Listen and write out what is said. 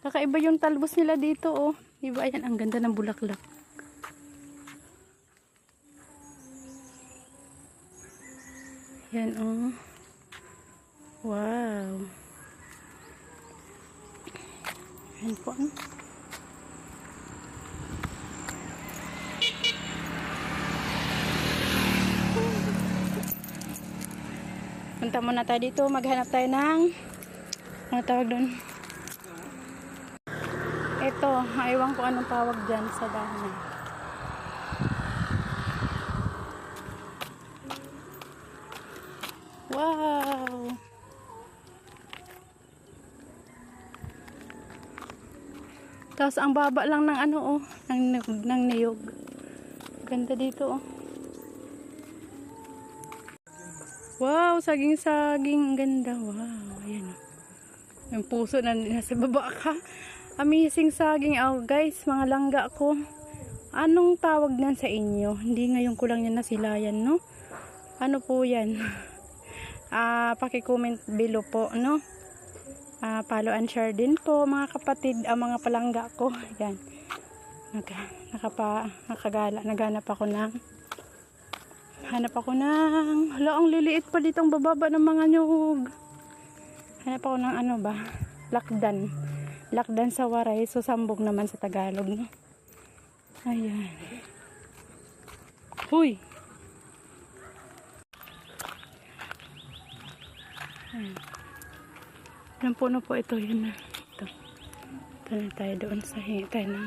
Kakaiba yung talbos nila dito, oh. Diba, ayan, ang ganda ng bulaklak. Yan, oh. Wow. Yan po, ano. Punta muna tayo dito. Maghanap tayo ng ano tawag doon? Ito, aywan ko anong tawag dyan sa dahon. Wow! Tapos ang baba lang ng ano, oh, ng niyog. Ganda dito, oh. Wow, saging-saging. Ganda. Wow, ayan, oh. Yung puso na nasa baba ka. Amazing saging. Oh, guys, mga langga ko. Anong tawag nan sa inyo? Hindi ngayon ko lang yan nasilayan, no? Ano po yan? Paki-comment below po, no? Follow and share din po, mga kapatid, mga palangga ko. Yan. Naghanap ako ng hala, ang liliit pa dito ang bababa ng mga nyug. Hanap ako ng ano ba? Lakdan sa Waray. So, sambog naman sa Tagalog, no? Ayan. Huy! Ayan. Ilang puno po ito. Yun na. Ito na tayo doon sa hingi tayo ng